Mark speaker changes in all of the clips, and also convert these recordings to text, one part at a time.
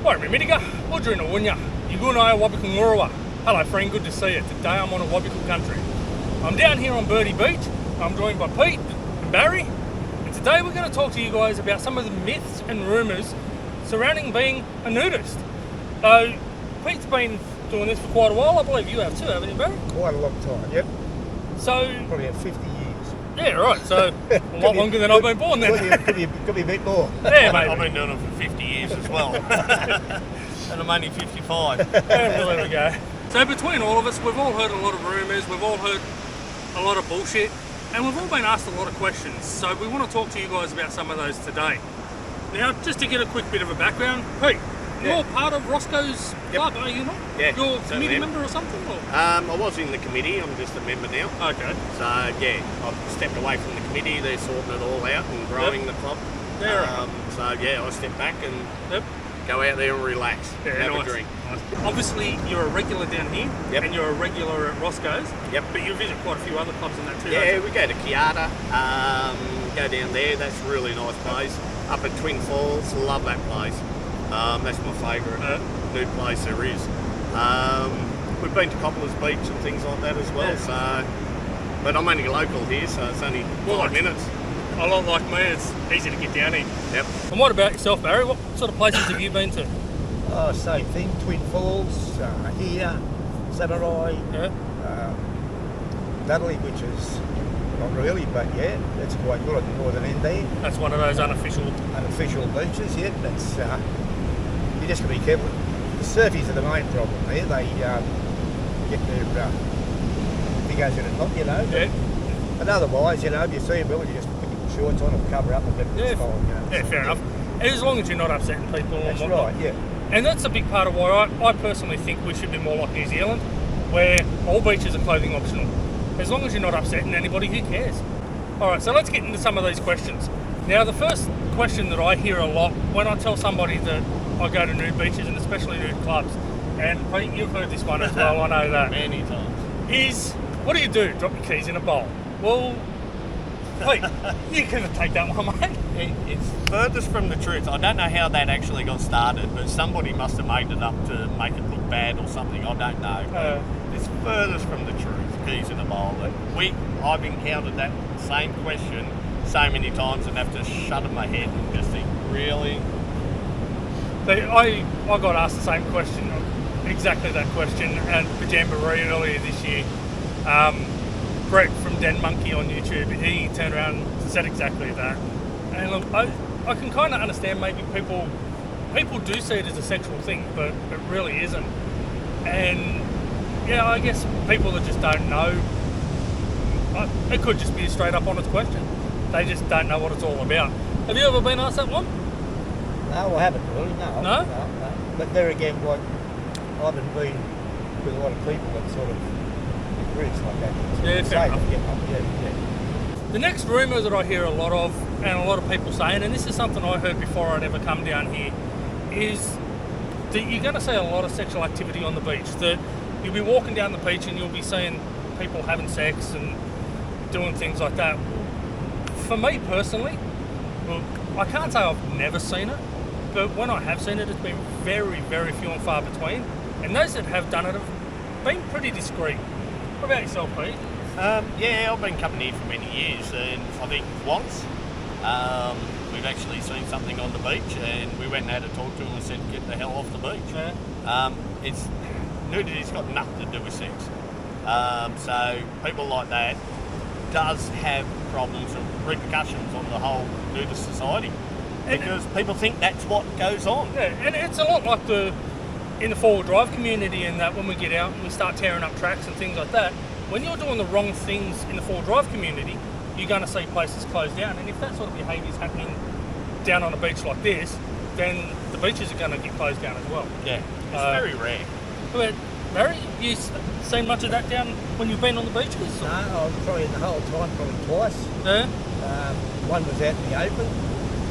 Speaker 1: Right, Mimidiga, Wudrina Wunya, Yugunai, Awabakal Ngurrawa. Hello friend, good to see you. Today I'm on Awabakal country. I'm down here on Birdie Beach. I'm joined by Pete and Barry. And today we're going to talk to you guys about some of the myths and rumours surrounding being a nudist. So, Pete's been doing this for quite a while. I believe you have too, haven't you, Barry?
Speaker 2: Quite a long time, yep.
Speaker 1: So
Speaker 2: probably about 50 years.
Speaker 1: Yeah, right. So a lot longer than I've been born then.
Speaker 2: Could be a bit more.
Speaker 1: Yeah, maybe.
Speaker 3: I've been doing it for 50 years as well. And I'm only 55.
Speaker 1: Yeah, well, there we go. So between all of us, we've all heard a lot of rumours, we've all heard a lot of bullshit, and we've all been asked a lot of questions. So we want to talk to you guys about some of those today. Now, just to get a quick bit of a background, Pete, you're part of Roscoe's club, are you not?
Speaker 3: Yeah.
Speaker 1: You're a committee member or something? Or?
Speaker 3: I was in the committee, I'm just a member now.
Speaker 1: Okay.
Speaker 3: So, yeah, I've stepped away from the committee, they're sorting it all out and growing the club. So, yeah, I step back and go out there and relax, have a drink.
Speaker 1: Nice. Obviously, you're a regular down here, and you're a regular at Roscoe's, but you visit quite a few other clubs in that too.
Speaker 3: Yeah, we go to Kiata, go down there, that's a really nice place. Up at Twin Falls, love that place. That's my favourite nude place there is. We've been to Coppolar's Beach and things like that as well. So, but I'm only local here, so it's only 5 minutes.
Speaker 1: A lot like me, it's easy to get down here.
Speaker 3: Yep.
Speaker 1: And what about yourself, Barry? What sort of places have you been to?
Speaker 2: Oh, same thing. Twin Falls, here, Samurai, Dudley, which is not really, but yeah, that's quite good at the northern end there.
Speaker 1: That's one of those unofficial
Speaker 2: beaches. Yeah, that's you just got to be careful. The surfies are the main problem there. They get their fingers in a knot, you know.
Speaker 1: Yeah.
Speaker 2: But otherwise, you know, if you see them well, you just put your shorts on and cover up a bit.
Speaker 1: Yeah,
Speaker 2: it's fine, you know.
Speaker 1: Yeah, fair enough. And as long as you're not upsetting people.
Speaker 2: That's right. Yeah.
Speaker 1: And that's a big part of why I personally think we should be more like New Zealand, where all beaches are clothing optional. As long as you're not upsetting anybody, who cares? Alright, so let's get into some of these questions. Now, the first question that I hear a lot when I tell somebody that I go to nude beaches, and especially nude clubs, and Pete, you've heard this one as well, I know that.
Speaker 3: Many times.
Speaker 1: Is, what do you do? Drop your keys in a bowl? Well, Pete, you couldn't take that one, mate.
Speaker 3: It's furthest from the truth. I don't know how that actually got started, but somebody must have made it up to make it look bad or something. I don't know. It's furthest from the truth. Keys in a bowl. I've encountered that same question so many times and have to shut in my head and just think, really?
Speaker 1: I got asked the same question, exactly that question, at the Jamboree earlier this year. Brett from Den Monkey on YouTube, he turned around and said exactly that. And look, I can kind of understand maybe people do see it as a sexual thing, but it really isn't. And yeah, I guess people that just don't know, it could just be a straight up honest question. They just don't know what it's all about. Have you ever been asked that one?
Speaker 2: No, I haven't really, no.
Speaker 1: No?
Speaker 2: No. But there again, like, I haven't been with a lot of people that sort of groups like that.
Speaker 1: Yeah, fair enough.
Speaker 2: Yeah.
Speaker 1: The next rumour that I hear a lot of, and a lot of people saying, and this is something I heard before I'd ever come down here, is that you're going to see a lot of sexual activity on the beach. That you'll be walking down the beach and you'll be seeing people having sex and doing things like that. For me personally, well, I can't say I've never seen it, but when I have seen it, it's been very, very few and far between. And those that have done it have been pretty discreet. What about yourself, Pete?
Speaker 3: Yeah, I've been coming here for many years, and I think once we've actually seen something on the beach, and we went and had a talk to them and said, "Get the hell off the beach." Yeah. Nudity's got nothing to do with sex. So people like that does have problems and repercussions on the whole nudist society because people think that's what goes on.
Speaker 1: Yeah, and it's a lot like in the four-wheel drive community, in that when we get out and we start tearing up tracks and things like that, when you're doing the wrong things in the four-wheel drive community, you're going to see places closed down. And if that sort of behaviour is happening down on a beach like this, then the beaches are going to get closed down as well.
Speaker 3: Yeah, it's very rare.
Speaker 1: But Barry, you seen much of that down when you've been on the beaches?
Speaker 2: No, I've probably in the whole time, probably twice.
Speaker 1: Yeah?
Speaker 2: One was out in the open,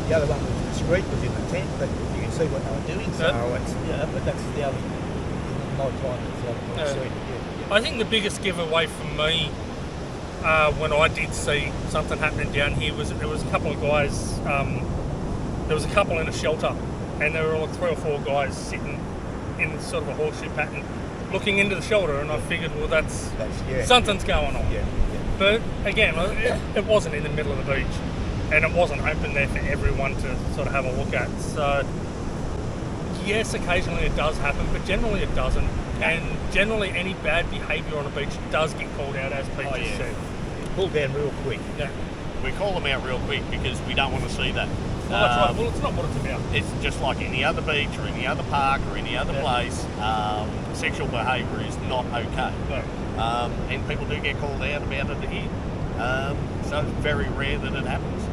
Speaker 2: the other one was discreet, was in the tent, but you can see what they were doing, so but that's the only my time that's seen it. Yeah.
Speaker 1: I think the biggest giveaway for me when I did see something happening down here was there was a couple of guys, there was a couple in a shelter and there were like 3 or 4 guys sitting in sort of a horseshoe pattern, looking into the shelter, and I figured, well, that's something's going on.
Speaker 2: Yeah.
Speaker 1: But again, it wasn't in the middle of the beach, and it wasn't open there for everyone to sort of have a look at. So yes, occasionally it does happen, but generally it doesn't. And generally any bad behaviour on a beach does get called out, as Pete just said.
Speaker 2: Pulled down real quick.
Speaker 1: Yeah.
Speaker 3: We call them out real quick because we don't want to see that.
Speaker 1: Well, that's right. Well, it's not what it's about.
Speaker 3: It's just like any other beach or any other park or any other place. Sexual behaviour is not okay.
Speaker 1: No.
Speaker 3: And people do get called out about it here. So it's very rare that it happens.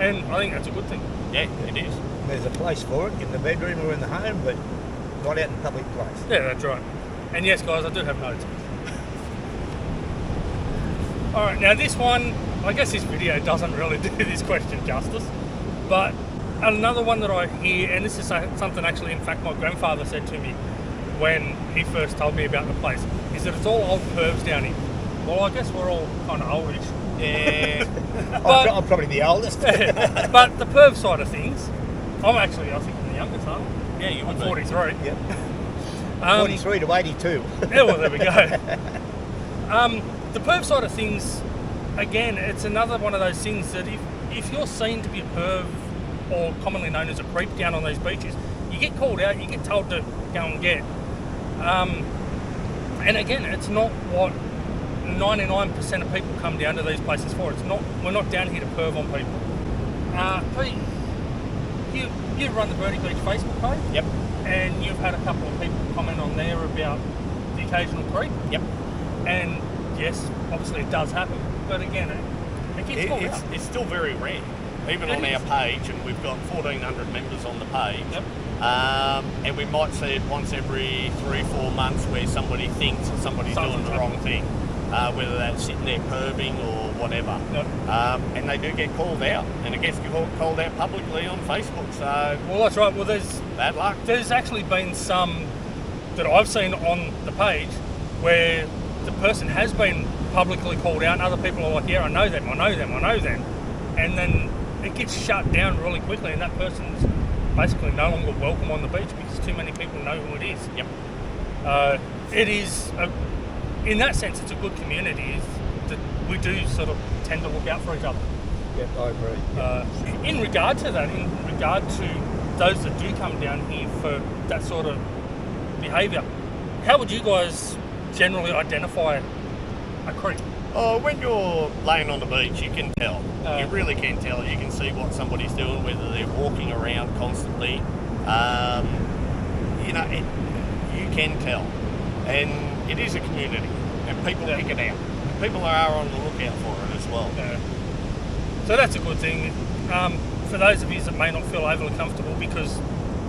Speaker 1: And I think that's a good thing.
Speaker 3: Yeah, it is.
Speaker 2: There's a place for it in the bedroom or in the home, but not out in public place.
Speaker 1: Yeah, that's right. And yes, guys, I do have notes. All right, now this one, I guess this video doesn't really do this question justice, but another one that I hear, and this is something actually, in fact, my grandfather said to me when he first told me about the place, is that it's all old pervs down here. Well, I guess we're all kind of oldish.
Speaker 3: Yeah.
Speaker 1: But,
Speaker 2: I'm probably the oldest.
Speaker 1: but the perv side of things, I think I'm the youngest, aren't I?
Speaker 3: Yeah, you would
Speaker 1: I'm
Speaker 3: be.
Speaker 2: 43
Speaker 1: 43.
Speaker 2: to 82.
Speaker 1: Yeah, well, there we go. The perv side of things, again, it's another one of those things that if you're seen to be a perv, or commonly known as a creep down on these beaches, you get called out, you get told to go and get. And again, it's not what 99% of people come down to these places for. We're not down here to perv on people. Pete, you run the Birdie Beach Facebook page.
Speaker 3: Yep.
Speaker 1: And you've had a couple of people comment on there about the occasional creep.
Speaker 3: Yep.
Speaker 1: And yes, obviously it does happen, but again, it gets called out.
Speaker 3: It's still very rare. Even on our page, and we've got 1,400 members on the page.
Speaker 1: Yep.
Speaker 3: And we might see it once every 3-4 months where somebody thinks that somebody's doing the wrong thing, whether that's sitting there perving or whatever.
Speaker 1: Yep.
Speaker 3: And they do get called out, and it gets called out publicly on Facebook. So
Speaker 1: Well, that's right. Well, there's
Speaker 3: bad luck.
Speaker 1: There's actually been some that I've seen on the page where the person has been publicly called out, and other people are like, yeah, I know them. And then it gets shut down really quickly, and that person's basically no longer welcome on the beach because too many people know who it is.
Speaker 3: Yep.
Speaker 1: It is, in that sense, it's a good community. That we do sort of tend to look out for each other.
Speaker 2: Yeah, I agree.
Speaker 1: In regard to that, in regard to those that do come down here for that sort of behaviour, how would you guys generally identify a creep?
Speaker 3: Oh, when you're laying on the beach, you can tell. You really can tell. You can see what somebody's doing, whether they're walking around constantly. You can tell. And it is a community, and people pick it out. People are on the lookout for it as well.
Speaker 1: Yeah. So that's a good thing. For those of you that may not feel overly comfortable because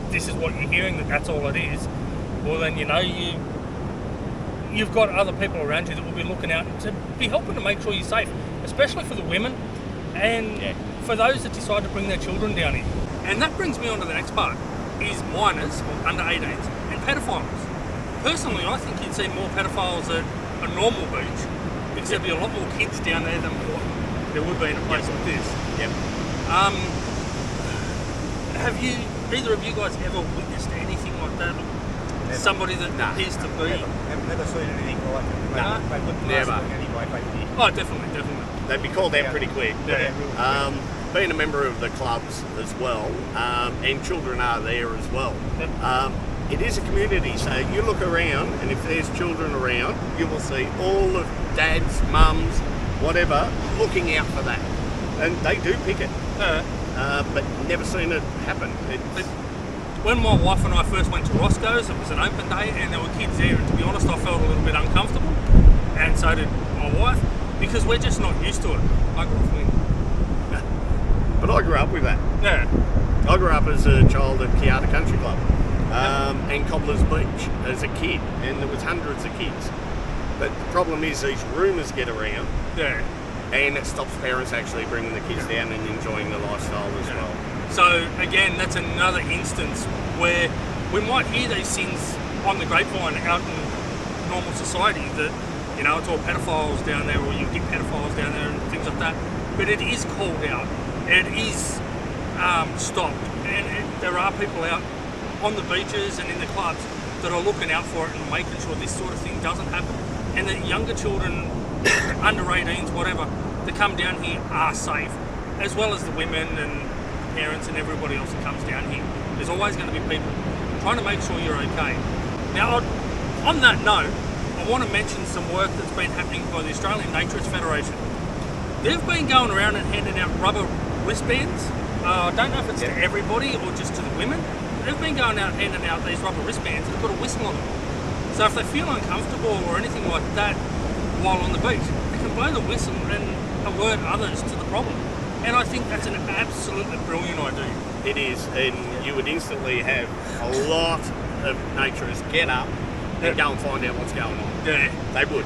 Speaker 1: this is what you're hearing, that's all it is, well then you've got other people around you that will be looking out to be helping to make sure you're safe, especially for the women and for those that decide to bring their children down here. And that brings me on to the next part, is minors, or under 18s, and pedophiles. Personally, I think you'd see more pedophiles at a normal beach because there'd be a lot more kids down there than what there would be in a place like this.
Speaker 3: Yep.
Speaker 1: Have either of you guys ever witnessed anything like that?
Speaker 2: Never.
Speaker 1: Somebody that appears to be...
Speaker 2: Never seen anything like it.
Speaker 1: No.
Speaker 2: They wouldn't
Speaker 3: Never.
Speaker 2: last long anyway, they did.
Speaker 1: Oh, definitely.
Speaker 3: They'd be called out pretty quick.
Speaker 1: Yeah.
Speaker 3: Being a member of the clubs as well, and children are there as well.
Speaker 1: Yep.
Speaker 3: It is a community, so you look around, and if there's children around, you will see all of dads, mums, whatever, looking out for that. And they do pick it, but never seen it happen.
Speaker 1: When my wife and I first went to Roscoe's, it was an open day and there were kids there, and to be honest I felt a little bit uncomfortable, and so did my wife, because we're just not used to it. I grew up with
Speaker 3: But I grew up with that.
Speaker 1: Yeah.
Speaker 3: I grew up as a child at Kiata Country Club and Cobblers Beach as a kid, and there was hundreds of kids. But the problem is these rumours get around, and it stops parents actually bringing the kids down and enjoying the lifestyle as well.
Speaker 1: So again, that's another instance where we might hear these things on the grapevine out in normal society that, you know, it's all pedophiles down there, or you get pedophiles down there and things like that. But it is called out. It is stopped. And there are people out on the beaches and in the clubs that are looking out for it and making sure this sort of thing doesn't happen, and that younger children, under 18s, whatever, that come down here are safe, as well as the women and parents and everybody else that comes down here. There's always going to be people trying to make sure you're okay. Now, on that note, I want to mention some work that's been happening by the Australian Naturist Federation. They've been going around and handing out rubber wristbands. I don't know if it's to everybody or just to the women. They've been going out handing out these rubber wristbands that have got a whistle on them. So if they feel uncomfortable or anything like that while on the beach, they can blow the whistle and alert others to the problem. And I think that's an absolutely brilliant idea.
Speaker 3: It is, and you would instantly have a lot of naturists get up and go and find out what's going on.
Speaker 1: Yeah,
Speaker 3: They would.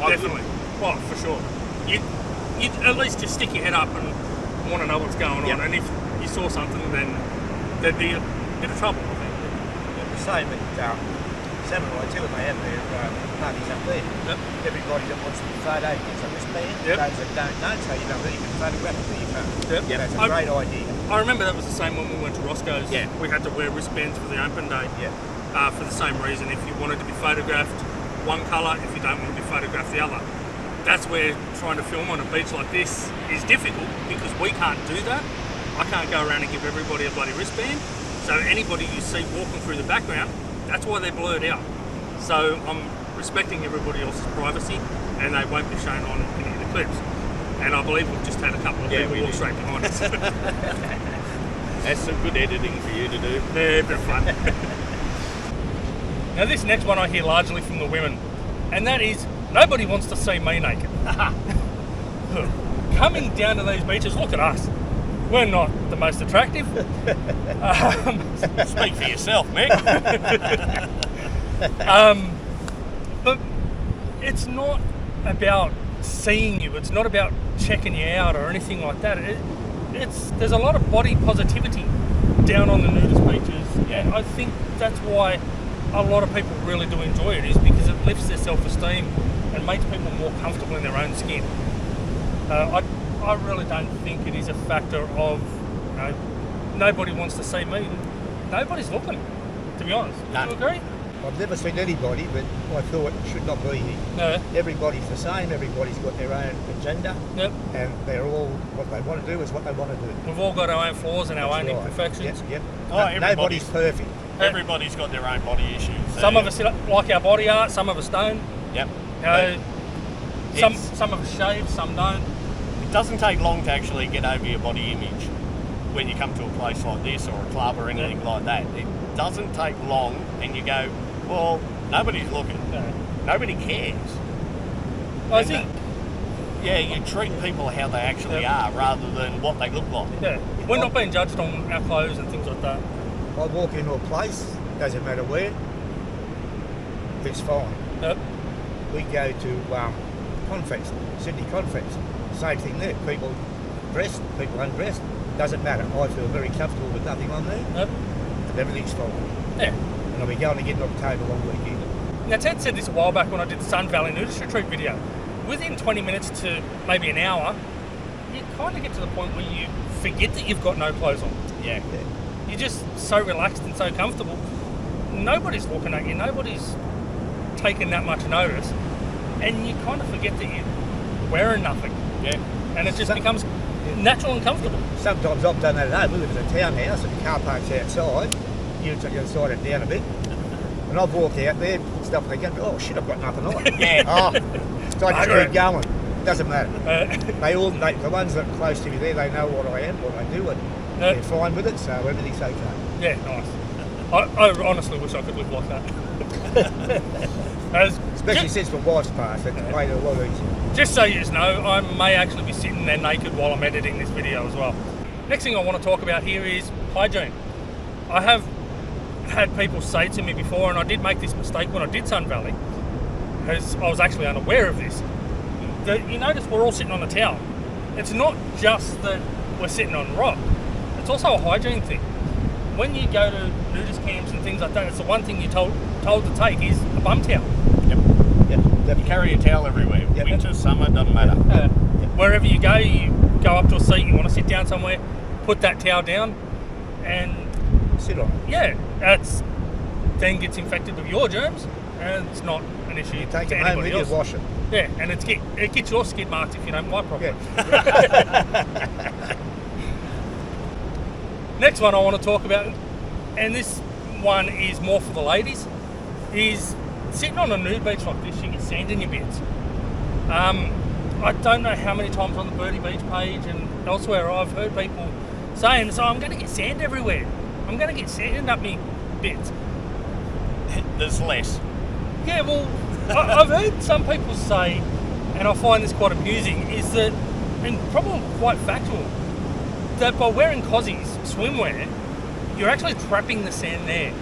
Speaker 1: definitely. Well, for sure. You'd at least just stick your head up and want to know what's going on.
Speaker 3: Yep.
Speaker 1: And if you saw something, then there'd be a bit of trouble, I think.
Speaker 2: The same at Samurai too, they have their parties up there.
Speaker 1: Yep.
Speaker 2: Everybody that wants to be photo gets a wristband.
Speaker 1: Yep.
Speaker 2: Those that don't know, so you know that you can photograph it with your phone.
Speaker 1: Yep.
Speaker 2: That's a great idea.
Speaker 1: I remember that was the same when we went to Roscoe's.
Speaker 3: Yeah.
Speaker 1: We had to wear wristbands for the open day.
Speaker 2: Yeah.
Speaker 1: For the same reason. If you wanted to be photographed one colour, if you don't want to be photographed the other. That's where trying to film on a beach like this is difficult, because we can't do that. I can't go around and give everybody a bloody wristband. So anybody you see walking through the background, that's why they're blurred out. So I'm respecting everybody else's privacy, and they won't be shown on any of the clips. And I believe we've just had a couple of people walk straight behind us.
Speaker 3: That's some good editing for you to do.
Speaker 1: Yeah, a bit of fun. Now this next one I hear largely from the women, and that is, nobody wants to see me naked. Coming down to these beaches, look at us. We're not the most attractive.
Speaker 3: Speak for yourself, Mick.
Speaker 1: But it's not about seeing you. It's not about checking you out or anything like that. There's a lot of body positivity down on the nudist beaches. Yeah, I think that's why a lot of people really do enjoy it, is because it lifts their self-esteem and makes people more comfortable in their own skin. I really don't think it is a factor of, nobody wants to see me. Nobody's looking, to be honest.
Speaker 3: No.
Speaker 1: Do you agree?
Speaker 2: I've never seen anybody, but I thought it should not be here.
Speaker 1: No.
Speaker 2: Everybody's the same, everybody's got their own agenda,
Speaker 1: Yep.
Speaker 2: and they're all, what they want to do is what they want to do.
Speaker 1: We've all got our own flaws and our
Speaker 2: That's
Speaker 1: own
Speaker 2: right.
Speaker 1: imperfections.
Speaker 2: Yep.
Speaker 3: Oh,
Speaker 2: Nobody's
Speaker 3: everybody's-
Speaker 2: perfect.
Speaker 3: Everybody's got their own body issues.
Speaker 1: Some of us like our body art, some of us don't.
Speaker 3: Yep.
Speaker 1: Some
Speaker 3: It's-
Speaker 1: of us shave, some don't.
Speaker 3: It doesn't take long to actually get over your body image when you come to a place like this or a club or anything like that. It doesn't take long, and you go, well, nobody's looking. Nobody cares.
Speaker 1: I
Speaker 3: And
Speaker 1: think,
Speaker 3: Yeah, you treat people how they actually are rather than what they look like.
Speaker 1: yeah, we're not being judged on our clothes and things like that.
Speaker 2: I walk into a place, doesn't matter where, it's fine.
Speaker 1: Yep.
Speaker 2: We go to conference, Sydney conference, same thing there. People dressed, people undressed, doesn't matter. I feel very comfortable with nothing on there,
Speaker 1: Yep.
Speaker 2: and everything's fine.
Speaker 1: Yeah.
Speaker 2: And I'll be going again in October long weekend.
Speaker 1: Now, Ted said this a while back when I did the Sun Valley Nudist Retreat video. Within 20 minutes to maybe an hour, you kind of get to the point where you forget that you've got no clothes on.
Speaker 3: Yeah.
Speaker 1: You're just so relaxed and so comfortable. Nobody's looking at you. Nobody's taking that much notice. And you kind of forget that you're wearing nothing.
Speaker 3: Yeah.
Speaker 1: And it just becomes natural and comfortable.
Speaker 2: Sometimes I've done that at home. We live in a townhouse and the car park's outside. You take the other side it down a bit. And I've walked out there, stuff like that, oh shit, I've got nothing on.
Speaker 3: Yeah.
Speaker 2: Oh, so I just keep going. Doesn't matter. The ones that are close to me there, they know what I am, what I do, and they're fine with it, so everything's okay.
Speaker 1: Yeah, nice. I honestly wish I could live like that.
Speaker 2: Especially since my wife's passed, it's made it a lot easier.
Speaker 1: Just so you know, I may actually be sitting there naked while I'm editing this video as well. Next thing I want to talk about here is hygiene. I have had people say to me before, and I did make this mistake when I did Sun Valley, because I was actually unaware of this, that you notice we're all sitting on a towel. It's not just that we're sitting on rock, it's also a hygiene thing. When you go to nudist camps and things like that, it's the one thing you're told to take is a bum towel.
Speaker 3: Yep. You carry a towel everywhere.
Speaker 2: Yep.
Speaker 3: Winter, summer, doesn't matter.
Speaker 1: Wherever you go up to a seat, you want to sit down somewhere, put that towel down, and
Speaker 2: sit on it.
Speaker 1: Yeah, that's then gets infected with your germs, and it's not an issue
Speaker 2: You take
Speaker 1: to
Speaker 2: it home
Speaker 1: anybody
Speaker 2: with
Speaker 1: else.
Speaker 2: you, wash it.
Speaker 1: Yeah, and it gets your skid marks if you don't wipe properly.
Speaker 2: Yeah.
Speaker 1: Next one I want to talk about, and this one is more for the ladies, is sitting on a nude beach like this, you get sand in your bits. I don't know how many times on the Birdie Beach page and elsewhere I've heard people saying, so I'm going to get sand everywhere. I'm going to get sand up me bits.
Speaker 3: There's less.
Speaker 1: Yeah, well, I've heard some people say, and I find this quite amusing, is that, and probably quite factual, that by wearing cozies, swimwear, you're actually trapping the sand there.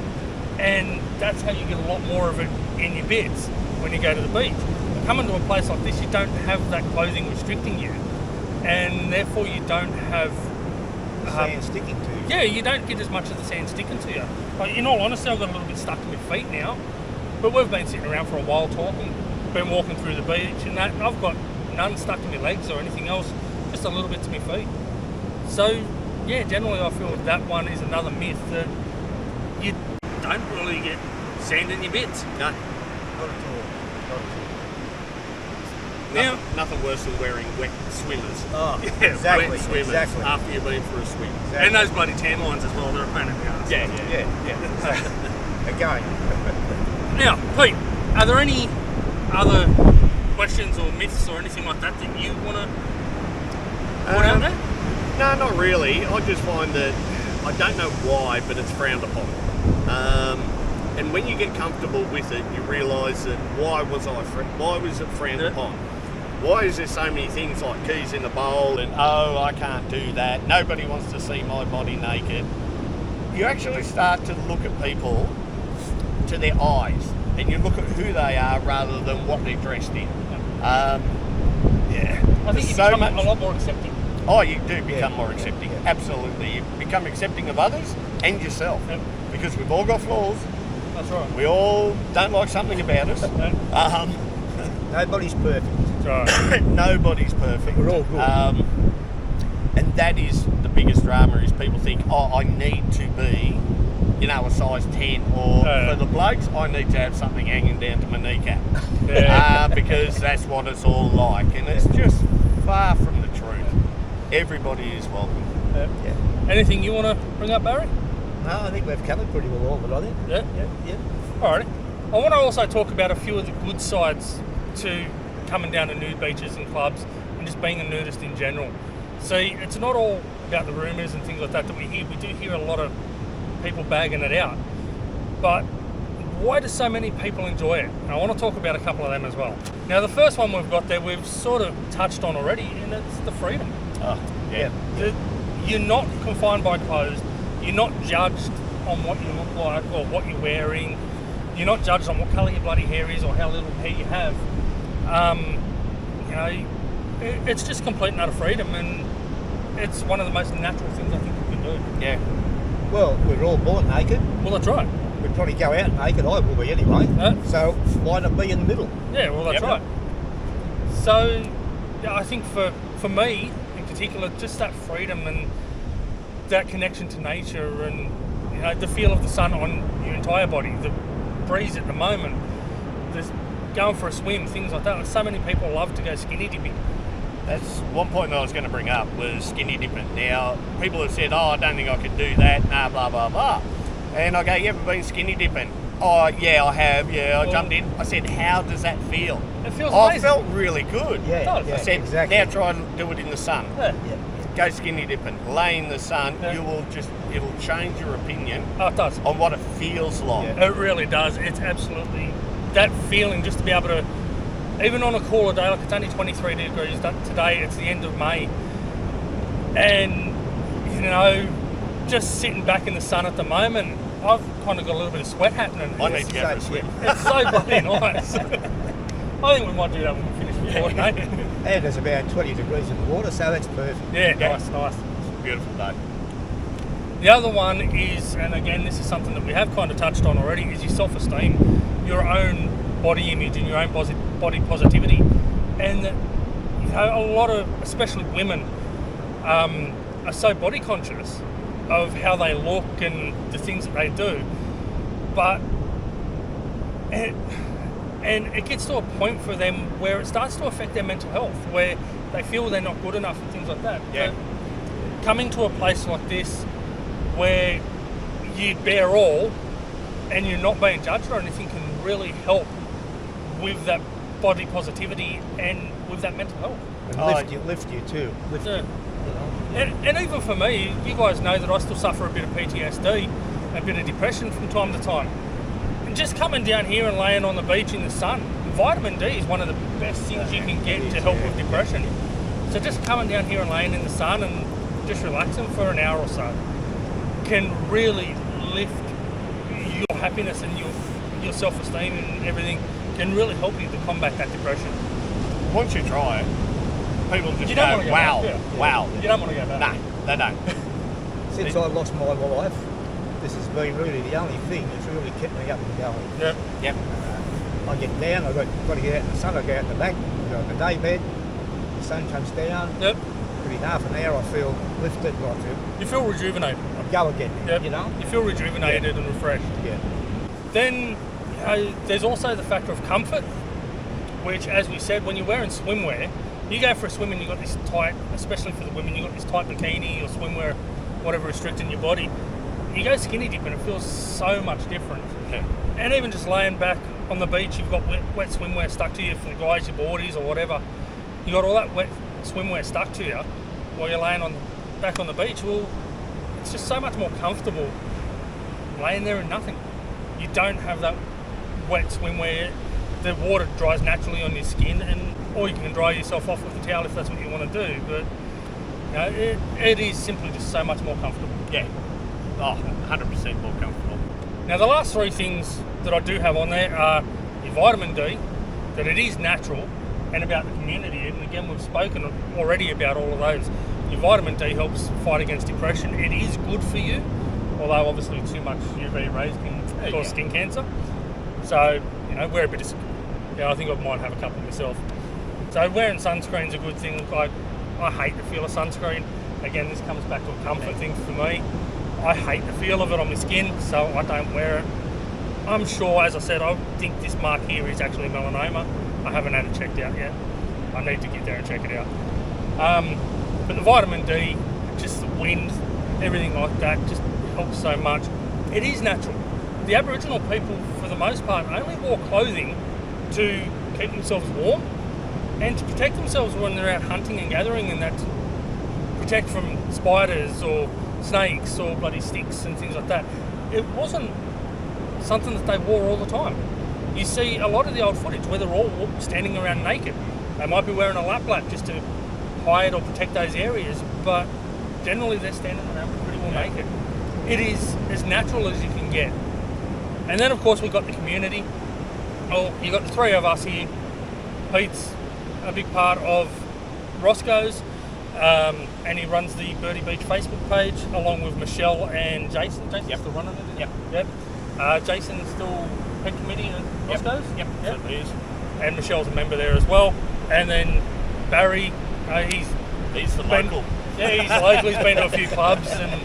Speaker 1: And that's how you get a lot more of it in your bits when you go to the beach. Coming to a place like this, you don't have that clothing restricting you, and therefore you don't have
Speaker 2: Sand sticking to you.
Speaker 1: yeah, you don't get as much of the sand sticking to you. Like, in all honesty, I've got a little bit stuck to my feet now, but we've been sitting around for a while talking, been walking through the beach and that, and I've got none stuck to my legs or anything else, just a little bit to my feet. So, yeah, generally I feel that one is another myth, that you don't really get sand in your bits.
Speaker 3: No.
Speaker 2: Not at all. Not at all.
Speaker 1: Now,
Speaker 3: Nothing worse than wearing wet swimmers.
Speaker 2: Oh,
Speaker 1: Yeah,
Speaker 2: exactly.
Speaker 3: Wet swimmers
Speaker 2: Exactly.
Speaker 3: after you've been for a swim.
Speaker 2: Exactly.
Speaker 1: and those bloody tan lines as well, they're a pain in the arse.
Speaker 2: Yeah. Again.
Speaker 1: Now, Pete, are there any other questions or myths or anything like that you want to put out there?
Speaker 3: No, not really. I just find that, I don't know why, but it's frowned upon. And when you get comfortable with it, you realise that why was it frowned
Speaker 1: Yeah.
Speaker 3: upon? Why is there so many things like keys in the bowl and, oh, I can't do that, nobody wants to see my body naked? You actually start to look at people to their eyes, and you look at who they are rather than what they're dressed in.
Speaker 1: I think
Speaker 3: There's
Speaker 1: you
Speaker 3: so
Speaker 1: become
Speaker 3: much-
Speaker 1: a lot more accepting.
Speaker 3: Oh, you do become
Speaker 2: Yeah.
Speaker 3: more accepting.
Speaker 2: Yeah.
Speaker 3: Absolutely. You become accepting of others and yourself.
Speaker 1: Yep.
Speaker 3: Because we've all got flaws.
Speaker 1: That's right.
Speaker 3: We all don't like something about us.
Speaker 2: Nobody's perfect.
Speaker 1: That's right.
Speaker 3: Nobody's perfect.
Speaker 2: We're all good.
Speaker 3: And that is the biggest drama, is people think, oh, I need to be, a size 10. Or for the blokes, I need to have something hanging down to my kneecap.
Speaker 1: Yeah.
Speaker 3: Because that's what it's all like. And it's just far from the truth. Everybody is welcome.
Speaker 2: Yeah.
Speaker 1: Anything you want to bring up, Barry?
Speaker 2: No, I think we've covered pretty well all of it, I think.
Speaker 1: Yeah.
Speaker 2: Yeah.
Speaker 1: Alrighty. I want to also talk about a few of the good sides to coming down to nude beaches and clubs and just being a nudist in general. See, it's not all about the rumours and things like that we hear. We do hear a lot of people bagging it out. But why do so many people enjoy it? And I want to talk about a couple of them as well. Now, the first one we've got there, we've sort of touched on already, and it's the freedom.
Speaker 3: Oh, yeah.
Speaker 1: You're not confined by clothes. You're not judged on what you look like or what you're wearing. You're not judged on what colour your bloody hair is or how little hair you have. It's just complete and utter freedom, and it's one of the most natural things I think you can do.
Speaker 3: Yeah.
Speaker 2: Well, we're all born naked.
Speaker 1: Well, that's right.
Speaker 2: We'd probably go out naked. I will be anyway. So why not be in the middle?
Speaker 1: Yeah, well, that's
Speaker 3: Yep.
Speaker 1: right. So, yeah, I think for me in particular, just that freedom and that connection to nature, and the feel of the sun on your entire body, the breeze at the moment, there's going for a swim, things like that. So many people love to go skinny dipping.
Speaker 3: That's one point that I was going to bring up, was skinny dipping. Now, people have said, oh, I don't think I could do that, nah, blah, blah, blah. And I go, you ever been skinny dipping? Oh, yeah, I have, I jumped in. I said, how does that feel?
Speaker 1: It feels
Speaker 3: I
Speaker 1: amazing.
Speaker 3: felt really good.
Speaker 2: Yeah,
Speaker 1: I
Speaker 3: I said,
Speaker 2: exactly.
Speaker 3: now try and do it in the sun.
Speaker 1: Yeah.
Speaker 2: Yeah.
Speaker 3: Go skinny dipping, lay in the sun,
Speaker 1: Yeah.
Speaker 3: it'll change your opinion
Speaker 1: Oh, it does.
Speaker 3: on what it feels like.
Speaker 2: Yeah.
Speaker 1: It really does. It's absolutely that feeling, just to be able to, even on a cooler day, like it's only 23 degrees today, it's the end of May, and just sitting back in the sun at the moment, I've kind of got a little bit of sweat happening.
Speaker 3: I need to go for a swim.
Speaker 1: It's so bloody nice. I think we might do that when we finish recording, eh?
Speaker 2: And there's about 20 degrees in the water, so that's perfect.
Speaker 1: Yeah,
Speaker 3: Yeah.
Speaker 1: nice.
Speaker 3: Beautiful day.
Speaker 1: The other one is, and again, this is something that we have kind of touched on already, is your self-esteem, your own body image and your own body positivity. And a lot of, especially women, are so body conscious of how they look and the things that they do. But and it gets to a point for them where it starts to affect their mental health, where they feel they're not good enough and things like that.
Speaker 3: Yeah.
Speaker 1: But coming to a place like this where you bear all and you're not being judged or anything can really help with that body positivity and with that mental health.
Speaker 2: And lift you too. Lift
Speaker 1: Yeah.
Speaker 2: you. You know?
Speaker 1: And even for me, you guys know that I still suffer a bit of PTSD, a bit of depression from time to time. And just coming down here and laying on the beach in the sun, vitamin D is one of the best things you can get to help with depression. So just coming down here and laying in the sun and just relaxing for an hour or so can really lift your happiness and your self-esteem and everything, can really help you to combat that depression.
Speaker 3: Once you try it, people just
Speaker 1: You don't
Speaker 3: go,
Speaker 1: wanna go
Speaker 3: wow,
Speaker 1: back, yeah.
Speaker 3: wow.
Speaker 1: You don't want to go back.
Speaker 3: No, they don't.
Speaker 2: Since I lost my life, this has been really the only thing that's really kept me up and going.
Speaker 1: Yep.
Speaker 3: Yep.
Speaker 2: I get down, I've got to get out in the sun, I go out in the back, I go in the day bed, the sun comes down,
Speaker 1: Yep.
Speaker 2: within half an hour I feel lifted,
Speaker 1: You feel rejuvenated.
Speaker 2: I go again,
Speaker 1: Yep.
Speaker 2: you know?
Speaker 1: You feel rejuvenated and refreshed.
Speaker 2: Yeah.
Speaker 1: Then there's also the factor of comfort, which, as we said, when you're wearing swimwear, you go for a swim and you've got this tight, especially for the women, you've got this tight bikini or swimwear, whatever restricting your body. You go skinny dip and it feels so much different.
Speaker 3: Okay.
Speaker 1: And even just laying back on the beach, you've got wet swimwear stuck to you for the guys, your boardies or whatever. You got all that wet swimwear stuck to you while you're laying back on the beach. Well, it's just so much more comfortable laying there in nothing. You don't have that wet swimwear. The water dries naturally on your skin, or you can dry yourself off with a towel if that's what you want to do. But you know, it is simply just so much more comfortable.
Speaker 3: Yeah. Oh, 100% more comfortable.
Speaker 1: Now, the last three things that I do have on there are your vitamin D, that it is natural, and about the community. And again, we've spoken already about all of those. Your vitamin D helps fight against depression. It is good for you, although obviously too much UV rays can cause skin cancer. So, you know, wear a bit of... I think I might have a couple myself. So wearing sunscreen's a good thing. Look, I hate the feel of sunscreen. Again, this comes back to a comfort thing for me. I hate the feel of it on my skin, so I don't wear it. I'm sure, as I said, I think this mark here is actually melanoma. I haven't had it checked out yet. I need to get there and check it out. But the vitamin D, just the wind, everything like that, just helps so much. It is natural. The Aboriginal people, for the most part, only wore clothing to keep themselves warm and to protect themselves when they're out hunting and gathering, and that to protect from spiders or snakes or bloody sticks and things like that. It wasn't something that they wore all the time. You see a lot of the old footage where they're all standing around naked. They might be wearing a lap just to hide or protect those areas, but generally they're standing around pretty well naked. It is as natural as you can get. And then of course we've got the community. Well, you've got the three of us here. Pete's a big part of Roscoe's, and he runs the Birdie Beach Facebook page along with Michelle and Jason. Jason's still running it? Yep. Jason's still head committee at Roscoe's? Yep.
Speaker 3: Certainly is.
Speaker 1: And Michelle's a member there as well. And then Barry,
Speaker 3: he's the local.
Speaker 1: Yeah, he's local. He's been to a few clubs and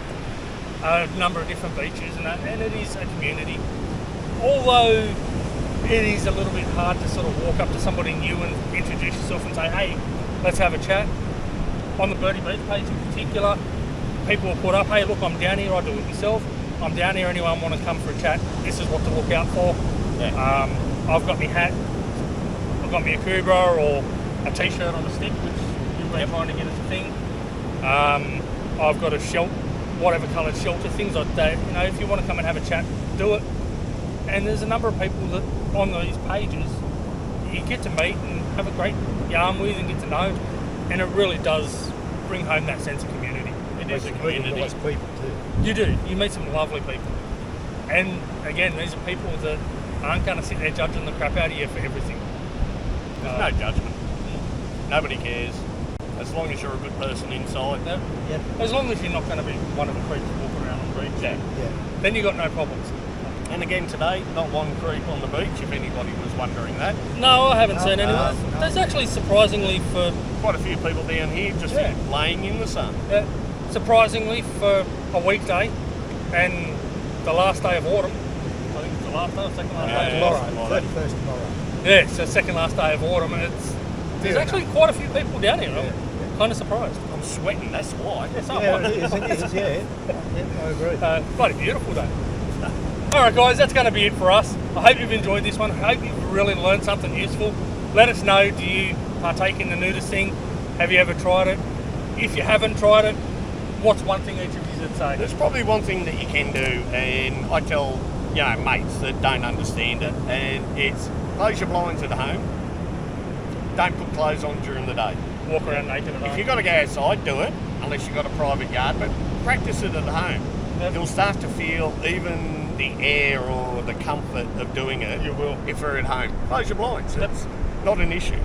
Speaker 1: a number of different beaches and that, and it is a community. Although it is a little bit hard to sort of walk up to somebody new and introduce yourself and say, hey, let's have a chat. On the Birdie Beach page in particular, people will put up, hey, look, I'm down here, I do it myself. I'm down here, anyone want to come for a chat? This is what to look out for. Yeah. I've got my hat, I've got me a Kubra or a t-shirt on a stick, which you've been trying to get as a thing. I've got a shelter, whatever coloured shelter, things like that. You know, if you want to come and have a chat, do it. And there's a number of people that on these pages you get to meet and have a great yarn with and get to know, and it really does bring home that sense of community. It is a community.
Speaker 2: Nice people too.
Speaker 1: You do. You meet some lovely people. And again, these are people that aren't going to sit there judging the crap out of you for everything.
Speaker 3: There's no judgment. Nobody cares. As long as you're a good person inside.
Speaker 1: Yep. As long as you're not going to be one of the creeps walking around on the beach.
Speaker 3: Yeah.
Speaker 1: Then you've got no problems.
Speaker 3: And again today, not one creep on the beach, if anybody was wondering that.
Speaker 1: No, I haven't seen anyone. There's actually surprisingly for...
Speaker 3: Quite a few people down here just laying in the sun.
Speaker 1: Yeah. surprisingly, for a weekday and the last day of autumn, I think it's the last day or second last day of autumn.
Speaker 2: Tomorrow, 31st tomorrow.
Speaker 1: Yeah, so second last day of autumn, and there's actually quite a few people down here. I'm kind of surprised.
Speaker 3: I'm sweating, that's why.
Speaker 1: Yeah, so
Speaker 2: Yeah,
Speaker 1: am I.
Speaker 2: it is, yeah. Yeah, I agree.
Speaker 1: Bloody beautiful day. Alright guys, that's going to be it for us. I hope you've enjoyed this one. I hope you've really learned something useful. Let us know, do you partake in the nudist thing? Have you ever tried it? If you haven't tried it, what's one thing each of you would say?
Speaker 3: There's probably one thing that you can do, and I tell mates that don't understand it, and it's close your blinds at home. Don't put clothes on during the day.
Speaker 1: Walk around naked at home.
Speaker 3: If you've got to go outside, do it, unless you've got a private yard, but practice it at home.
Speaker 1: Yep.
Speaker 3: You'll start to feel even the air or the comfort of doing it.
Speaker 1: You will.
Speaker 3: If you're at home. Close your blinds.
Speaker 1: Yep.
Speaker 3: It's not an issue.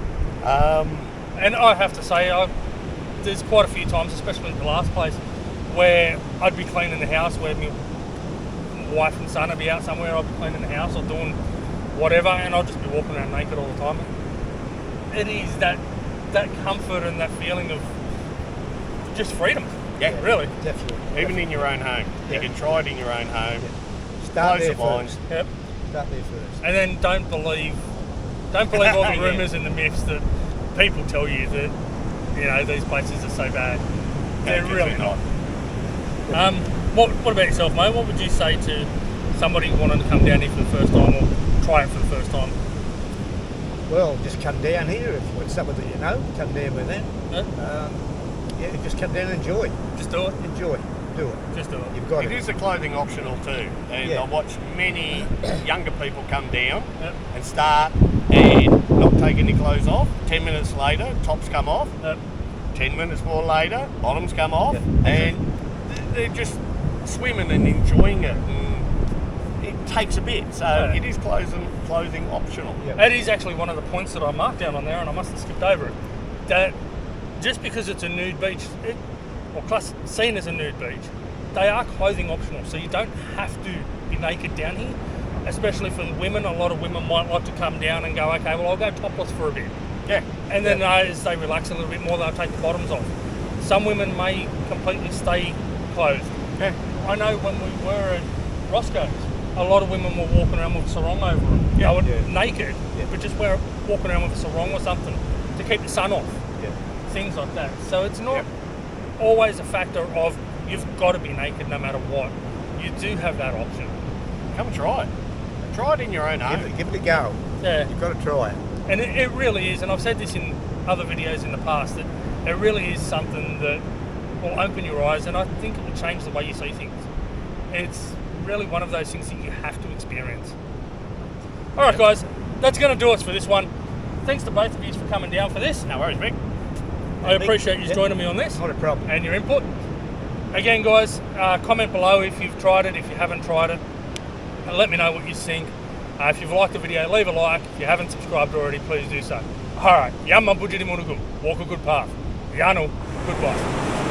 Speaker 1: And I have to say, there's quite a few times, especially at the last place, where I'd be cleaning the house, where my wife and son would be out somewhere, I'd be cleaning the house or doing whatever, and I'd just be walking around naked all the time. It is that comfort and that feeling of just freedom.
Speaker 3: Yeah,
Speaker 1: really.
Speaker 2: Definitely.
Speaker 3: Even in your own home.
Speaker 2: Yeah.
Speaker 3: You can try it in your own home.
Speaker 2: Start
Speaker 3: Close
Speaker 2: there
Speaker 3: the blinds.
Speaker 2: first.
Speaker 1: Yep.
Speaker 2: Start there first.
Speaker 1: And then don't believe all the
Speaker 3: Yeah.
Speaker 1: rumours and the myths that people tell you that these places are so bad. They're really not. What about yourself, mate? What would you say to somebody wanting to come down here for the first time or try it for the first time?
Speaker 2: Well, just come down here. If it's someone that you know, come down with them.
Speaker 1: Yeah?
Speaker 2: Just come down and enjoy.
Speaker 1: Just do it.
Speaker 2: Enjoy. Do it.
Speaker 1: Just do it.
Speaker 2: You've got
Speaker 3: It
Speaker 2: it.
Speaker 3: is a clothing optional too, and
Speaker 2: Yeah.
Speaker 3: I watch many younger people come down
Speaker 1: Yep.
Speaker 3: and start and not take any clothes off. 10 minutes later, tops come off.
Speaker 1: Yep.
Speaker 3: 10 minutes more later, bottoms come off,
Speaker 2: Yeah.
Speaker 3: and they're just swimming and enjoying it. And it takes a bit, so
Speaker 1: Yeah.
Speaker 3: it is clothing optional.
Speaker 2: Yeah.
Speaker 1: That is actually one of the points that I marked down on there, and I must have skipped over it. That just because it's a nude beach, seen as a nude beach, they are clothing optional, so you don't have to be naked down here. Especially for women, a lot of women might like to come down and go, okay, well I'll go topless for a bit.
Speaker 3: Yeah,
Speaker 1: And then as they relax a little bit more, they'll take the bottoms off. Some women may completely stay clothed.
Speaker 3: yeah.
Speaker 1: I know when we were at Roscoe's, a lot of women were walking around with a sarong over them.
Speaker 3: Yeah.
Speaker 1: They were
Speaker 2: Yeah.
Speaker 1: naked,
Speaker 2: Yeah.
Speaker 1: but just walking around with a sarong or something to keep the sun off.
Speaker 2: Yeah.
Speaker 1: Things like that. So it's not
Speaker 3: Yeah.
Speaker 1: always a factor of you've got to be naked no matter what. You do have that option.
Speaker 3: Come and try it. Try it in your own home.
Speaker 2: Give it a go.
Speaker 1: Yeah.
Speaker 2: You've got to try it.
Speaker 1: And it really is, and I've said this in other videos in the past, that it really is something that will open your eyes, and I think it will change the way you see things. It's really one of those things that you have to experience. All right, guys, that's going to do us for this one. Thanks to both of you for coming down for this.
Speaker 3: No worries, Mick.
Speaker 1: I appreciate you joining me on this
Speaker 2: Not a problem.
Speaker 1: and your input. Again, guys, comment below if you've tried it, if you haven't tried it, and let me know what you think. If you've liked the video, leave a like. If you haven't subscribed already, please do so. All right, Yamma Bujiri Munugu. Walk a good path. Yano, goodbye.